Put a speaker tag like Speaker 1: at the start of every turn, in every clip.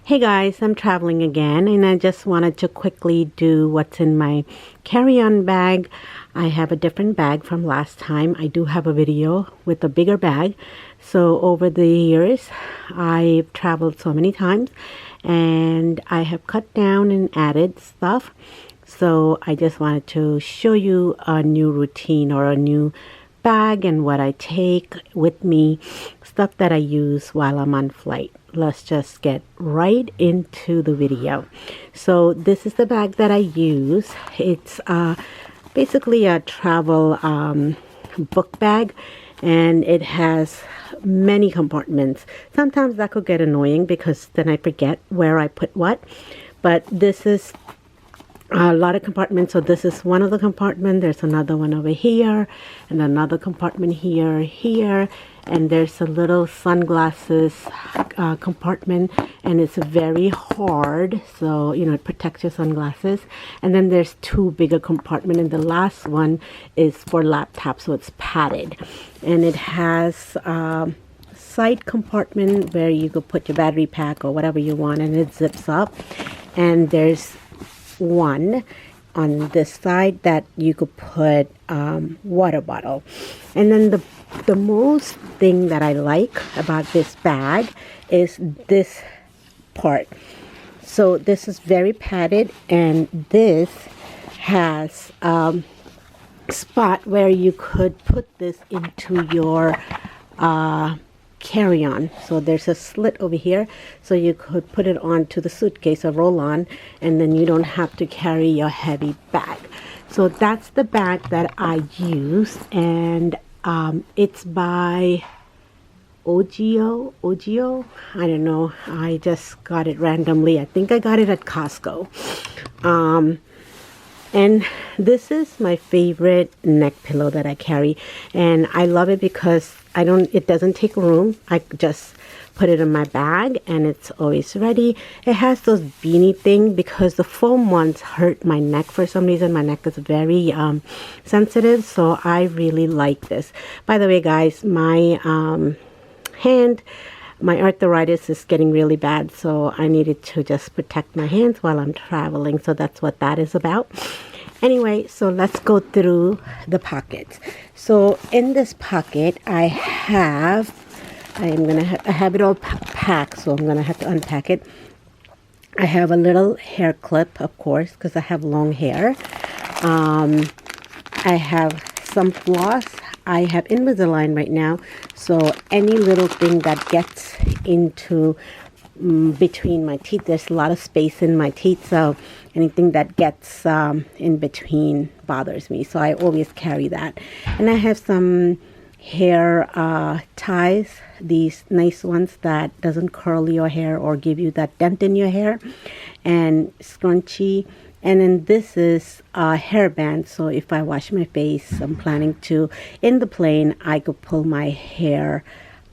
Speaker 1: Hey guys, I'm traveling again and I just wanted to quickly do what's in my carry-on bag. I have a different bag from last time. I do have a video with a bigger bag. So over the years, I've traveled so many times and I have cut down and added stuff. So I just wanted to show you a new routine or a new bag and what I take with me, stuff that I use while I'm on flight. Let's just get right into the video. So this is the bag that I use. It's basically a travel book bag, and it has many compartments. Sometimes that could get annoying because then I forget where I put what, but this is a lot of compartments. So this is one of the compartments. There's another one over here and another compartment here, and there's a little sunglasses compartment, and it's very hard, so it protects your sunglasses. And then there's two bigger compartments, and the last one is for laptops, so it's padded, and it has side compartment where you could put your battery pack or whatever you want, and it zips up. And there's one on this side that you could put water bottle. And then the most thing that I like about this bag is this part. So this is very padded, and this has spot where you could put this into your carry-on. So there's a slit over here, so you could put it onto the suitcase or roll on, and then you don't have to carry your heavy bag. So that's the bag that I use, and it's by Ogio. I don't know, I just got it randomly. I think I got it at Costco. And this is my favorite neck pillow that I carry, and I love it because it doesn't take room. I just put it in my bag and it's always ready. It has those beanie thing because the foam ones hurt my neck for some reason. My neck is very sensitive, so I really like this. By the way, guys, my my arthritis is getting really bad, so I needed to just protect my hands while I'm traveling. So that's what that is about. Anyway, so let's go through the pockets. So in this pocket, I have it all packed, so I'm gonna have to unpack it. I have a little hair clip, of course, because I have long hair. I have some floss. I have Invisalign right now, so any little thing that gets into between my teeth, there's a lot of space in my teeth, so anything that gets in between bothers me, so I always carry that. And I have some hair ties, these nice ones that doesn't curl your hair or give you that dent in your hair, and scrunchie. And then this is a hairband, so if I wash my face, I'm planning to, in the plane, I could pull my hair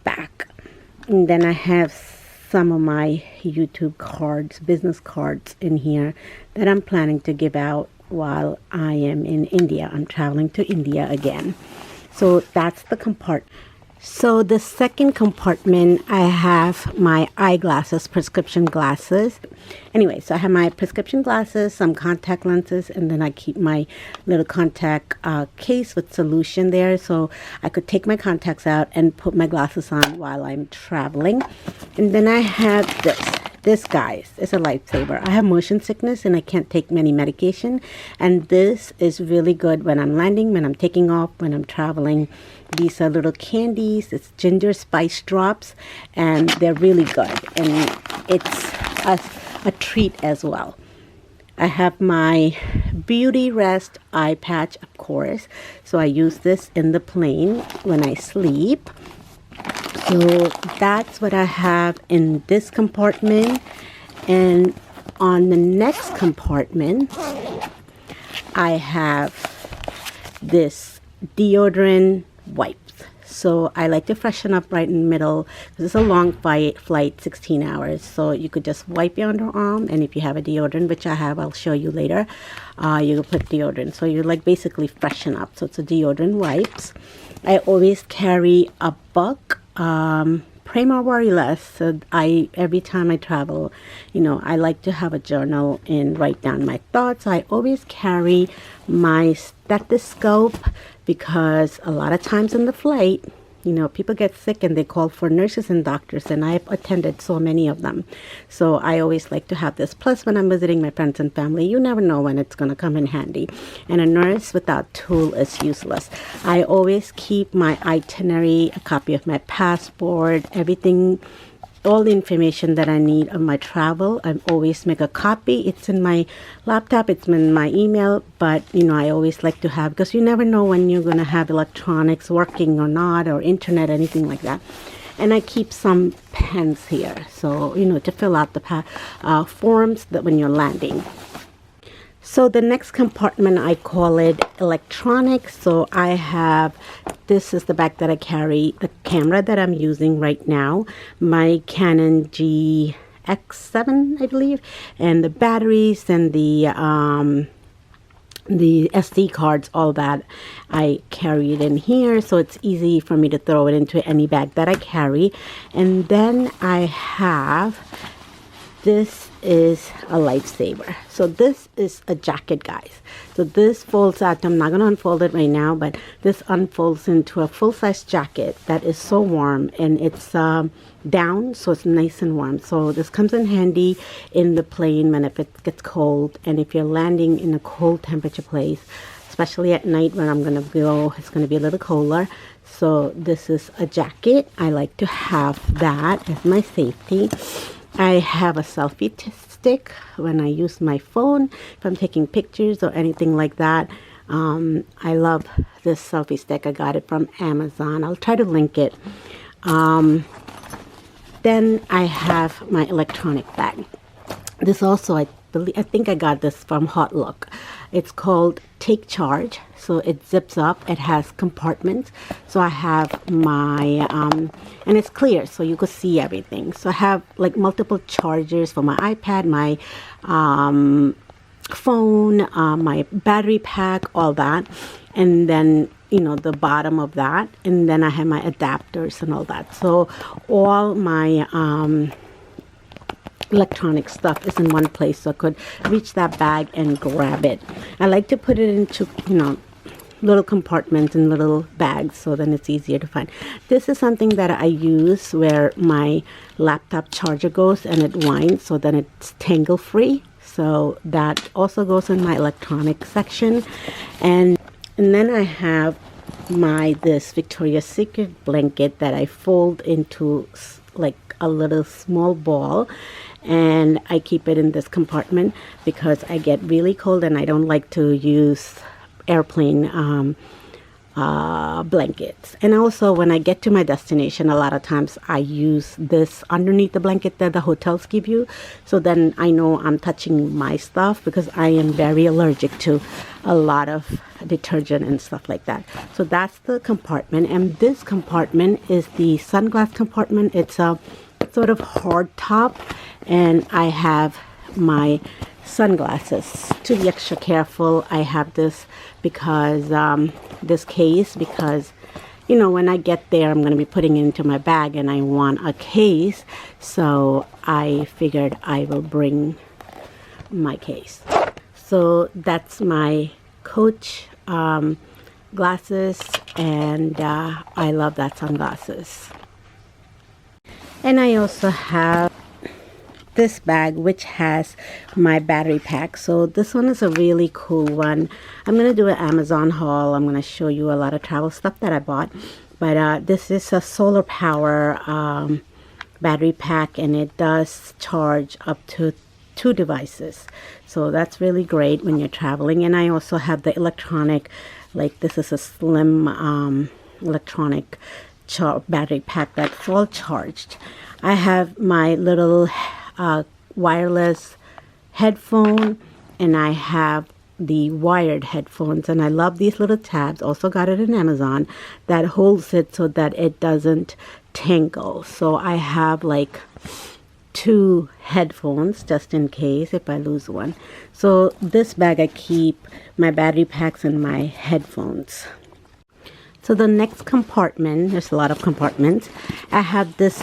Speaker 1: back. And then I have some of my YouTube cards, business cards in here that I'm planning to give out while I am in India. I'm traveling to India again. So that's the compartment. So the second compartment, I have my eyeglasses, prescription glasses. Anyway, so I have my prescription glasses, some contact lenses, and then I keep my little contact case with solution there, so I could take my contacts out and put my glasses on while I'm traveling. And then I have this. This, guys, is a lifesaver. I have motion sickness and I can't take many medication, and this is really good when I'm landing, when I'm taking off, when I'm traveling. These are little candies. It's ginger spice drops, and they're really good, and it's a treat as well. I have my Beauty Rest eye patch, of course, so I use this in the plane when I sleep. So that's what I have in this compartment. And on the next compartment, I have this deodorant wipes. So I like to freshen up right in the middle because it's a long flight, 16 hours. So you could just wipe your underarm, and if you have a deodorant, which I have, I'll show you later, you could put deodorant. So you like basically freshen up. So it's a deodorant wipes. I always carry a book pray more, worry less. So every time I travel, I like to have a journal and write down my thoughts. I always carry my stethoscope because a lot of times in the flight, people get sick and they call for nurses and doctors, and I've attended so many of them. So I always like to have this. Plus, when I'm visiting my friends and family, you never know when it's going to come in handy. And a nurse without tool is useless. I always keep my itinerary, a copy of my passport, everything, all the information that I need of my travel. I always make a copy. It's in my laptop, it's in my email, but I always like to have, because you never know when you're going to have electronics working or not, or internet, anything like that. And I keep some pens here, so to fill out the forms that when you're landing. So the next compartment, I call it electronics. So I have, this is the bag that I carry, the camera that I'm using right now, my Canon GX7, I believe, and the batteries and the SD cards, all that. I carry it in here, so it's easy for me to throw it into any bag that I carry. And then I have, this is a lifesaver. So this is a jacket, guys. So this folds out. I'm not going to unfold it right now, but this unfolds into a full-size jacket that is so warm, and it's down, so it's nice and warm. So this comes in handy in the plane when if it gets cold, and if you're landing in a cold temperature place, especially at night when I'm going to go, it's going to be a little colder. So this is a jacket. I like to have that as my safety. I have a selfie stick when I use my phone, if I'm taking pictures or anything like that. I love this selfie stick. I got it from Amazon. I'll try to link it. Then I have my electronic bag. This also, I think I got this from Hot Look. It's called Take Charge. So it zips up. It has compartments. So I have my, and it's clear, so you can see everything. So I have like multiple chargers for my iPad, my phone, my battery pack, all that. And then, the bottom of that. And then I have my adapters and all that. So all my electronic stuff is in one place, so I could reach that bag and grab it. I like to put it into, little compartments and little bags, so then it's easier to find. This is something that I use where my laptop charger goes and it winds, so then it's tangle free. So that also goes in my electronic section. And then I have this Victoria's Secret blanket that I fold into like a little small ball, and I keep it in this compartment because I get really cold and I don't like to use airplane blankets. And also when I get to my destination, a lot of times I use this underneath the blanket that the hotels give you, so then I know I'm touching my stuff, because I am very allergic to a lot of detergent and stuff like that. So that's the compartment. And this compartment is the sunglass compartment. It's a sort of hard top, and I have my sunglasses. To be extra careful, I have this because this case, because when I get there I'm going to be putting it into my bag and I want a case, so I figured I will bring my case. So that's my Coach glasses, and I love that sunglasses. And I also have this bag which has my battery pack. So this one is a really cool one. I'm going to do an Amazon haul. I'm going to show you a lot of travel stuff that I bought. But this is a solar power battery pack, and it does charge up to 2 devices. So that's really great when you're traveling. And I also have the electronic, like this is a slim electronic battery pack that's all charged. I have my little wireless headphone, and I have the wired headphones, and I love these little tabs. Also got it in Amazon that holds it so that it doesn't tangle. So I have like 2 headphones just in case if I lose one. So this bag I keep my battery packs and my headphones. So the next compartment, there's a lot of compartments. I have this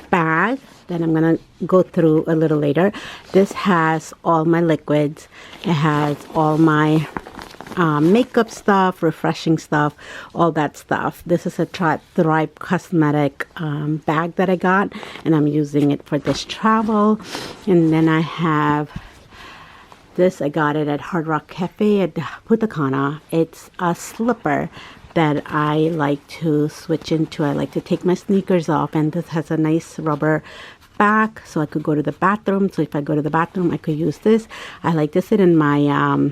Speaker 1: bag that I'm gonna go through a little later. This has all my liquids. It has all my makeup stuff, refreshing stuff, all that stuff. This is a Thrive Cosmetic bag that I got, and I'm using it for this travel. And then I have this. I got it at Hard Rock Cafe at Punta Cana. It's a slipper that I like to switch into. I like to take my sneakers off, and this has a nice rubber back so I could go to the bathroom. So if I go to the bathroom, I could use this. I like to sit in my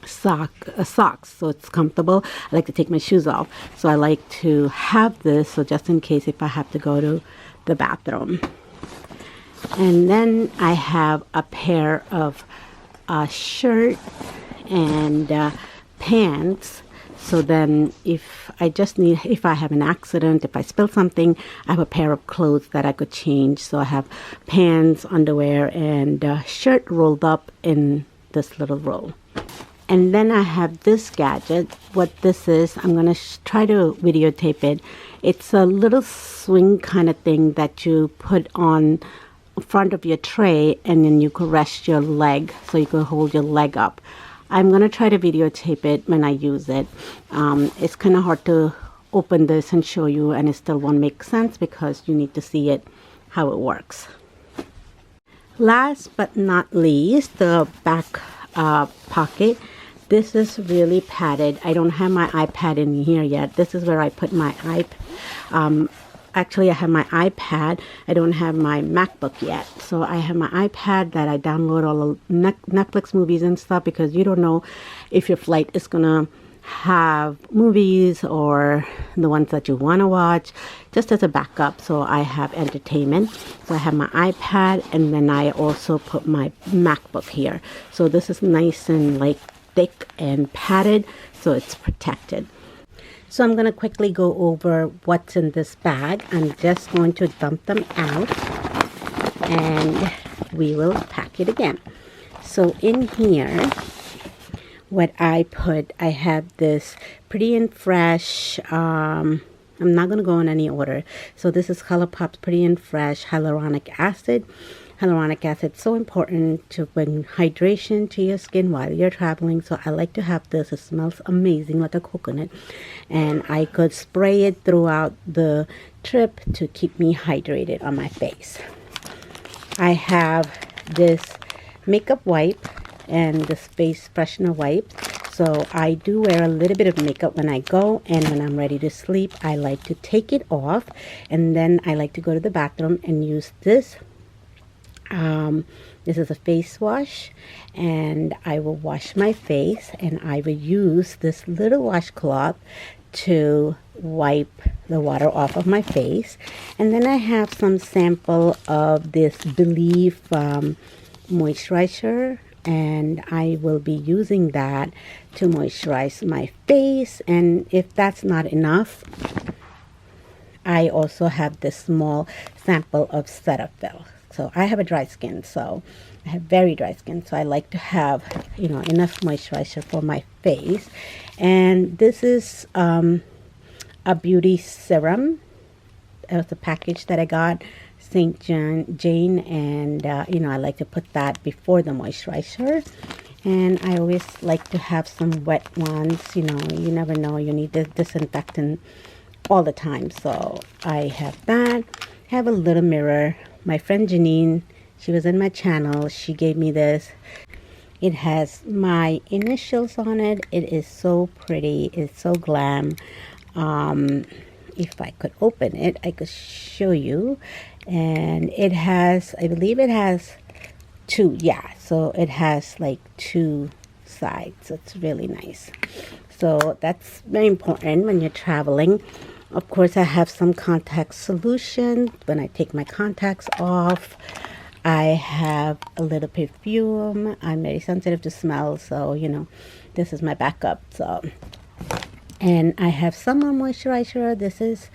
Speaker 1: socks, so it's comfortable. I like to take my shoes off, so I like to have this, so just in case if I have to go to the bathroom. And then I have a pair of shirt and pants, so then if I have an accident, if I spill something, I have a pair of clothes that I could change. So I have pants, underwear, and shirt rolled up in this little roll. And then I have this gadget. What this is, I'm going to try to videotape it. It's a little swing kind of thing that you put on front of your tray, and then you could rest your leg, so you could hold your leg up. I'm going to try to videotape it when I use it. It's kind of hard to open this and show you, and it still won't make sense because you need to see it, how it works. Last but not least, the back pocket. This is really padded. I don't have my iPad in here yet. This is where I put my iPad. Actually, I have my iPad. I don't have my MacBook yet. So I have my iPad that I download all the Netflix movies and stuff, because you don't know if your flight is going to have movies or the ones that you want to watch, just as a backup. So I have entertainment. So I have my iPad, and then I also put my MacBook here. So this is nice and like thick and padded, so it's protected. So I'm going to quickly go over what's in this bag. I'm just going to dump them out, and we will pack it again. So in here, what I have this Pretty and Fresh, I'm not going to go in any order. So this is ColourPop's Pretty and Fresh Hyaluronic Acid. Hyaluronic acid is so important to bring hydration to your skin while you're traveling. So I like to have this. It smells amazing, like a coconut. And I could spray it throughout the trip to keep me hydrated on my face. I have this makeup wipe and this face freshener wipe. So I do wear a little bit of makeup when I go, and when I'm ready to sleep, I like to take it off. And then I like to go to the bathroom and use this. This is a face wash, and I will wash my face, and I will use this little washcloth to wipe the water off of my face. And then I have some sample of this Believe moisturizer, and I will be using that to moisturize my face. And if that's not enough, I also have this small sample of Cetaphil. So I have a dry skin, so I have very dry skin, so I like to have, enough moisturizer for my face. And this is a beauty serum. It was a package that I got, St. Jane, and I like to put that before the moisturizer. And I always like to have some wet ones. You never know, you need the disinfectant all the time. So I have that. I have a little mirror. My friend Janine, she was in my channel, she gave me this. It has my initials on it. It is so pretty. It's so glam. If I could open it, I could show you. And it has, I believe it has two. Yeah, so it has like two sides. It's really nice. So that's very important when you're traveling. Of course, I have some contact solution. When I take my contacts off, I have a little perfume. I'm very sensitive to smell, so, this is my backup. So, and I have summer moisturizer. This is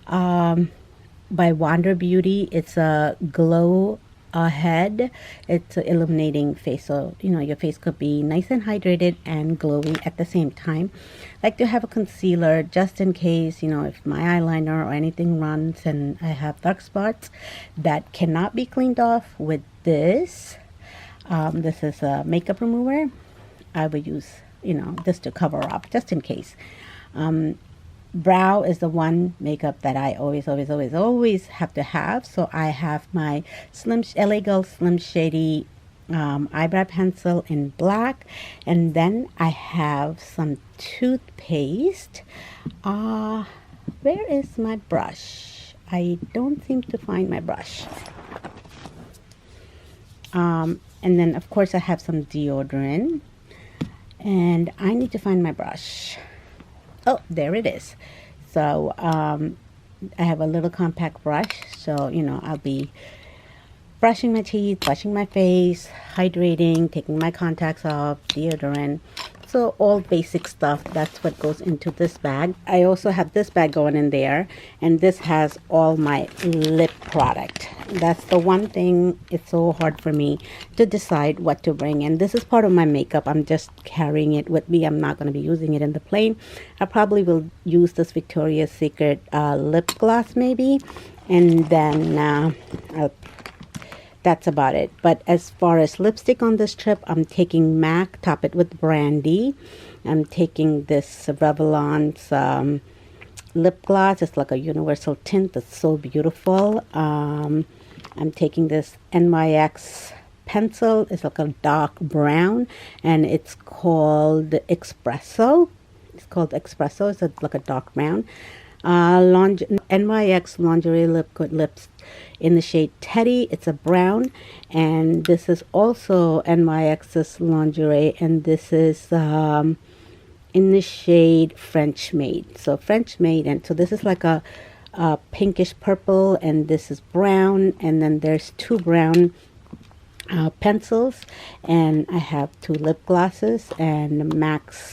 Speaker 1: by Wander Beauty. It's a glow ahead. It's an illuminating face, so you know your face could be nice and hydrated and glowing at the same time. I like to have a concealer just in case, you know, if my eyeliner or anything runs and I have dark spots that cannot be cleaned off with this. This is a makeup remover. I would use, you know, this to cover up just in case. Brow is the one makeup that I always have to have. So I have my LA Girl Slim Shady eyebrow pencil in black, and then I have some toothpaste. Where is my brush? I don't seem to find my brush. And then of course I have some deodorant, and I need to find my brush. Oh, there it is. So I have a little compact brush, so you know I'll be brushing my teeth, brushing my face, hydrating, taking my contacts off, deodorant. So all basic stuff. That's what goes into this bag. I also have this bag going in there, and this has all my lip product. That's the one thing, it's so hard for me to decide what to bring, and this is part of my makeup. I'm just carrying it with me. I'm not going to be using it in the plane. I probably will use this Victoria's Secret lip gloss maybe, and then that's about it. But as far as lipstick on this trip, I'm taking MAC, Top It With Brandy. I'm taking this Revlon's lip gloss. It's like a universal tint that's so beautiful. I'm taking this NYX pencil. It's like a dark brown, and it's called Espresso. It's called Espresso. It's like a dark brown. NYX Lingerie Liquid Lips in the shade Teddy. It's a brown, and this is also NYX's Lingerie, and this is in the shade French Maid. So French Maid, and so this is like a pinkish purple, and this is brown, and then there's two brown pencils, and I have two lip glosses, and MAC's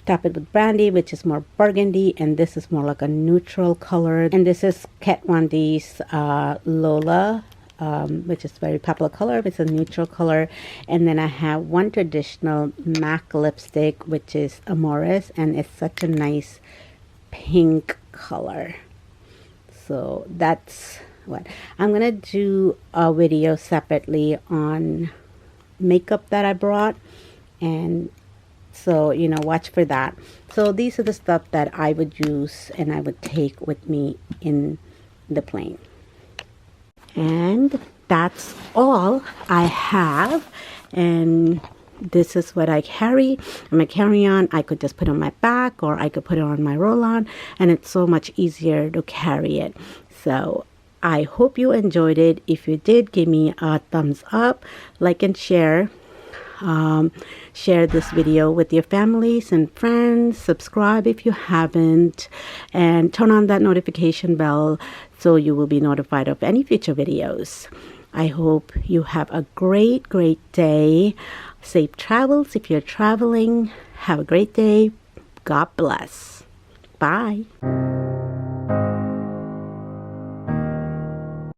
Speaker 1: Top It With Brandy, which is more burgundy, and this is more like a neutral color, and this is Kat Von D's Lola, which is very popular color. It's a neutral color. And then I have one traditional MAC lipstick, which is Amores, and it's such a nice pink color. So that's what I'm gonna do a video separately on makeup that I brought, and so you know, watch for that. So these are the stuff that I would use and I would take with me in the plane, and that's all I have. And this is what I carry. I'm a carry-on. I could just put it on my back, or I could put it on my roll-on, and it's so much easier to carry it. So I hope you enjoyed it. If you did, give me a thumbs up, like and share. Share this video with your families and friends. Subscribe if you haven't, and turn on that notification bell so you will be notified of any future videos. I hope you have a great day. Safe travels if you're traveling. Have a great day. God bless. Bye.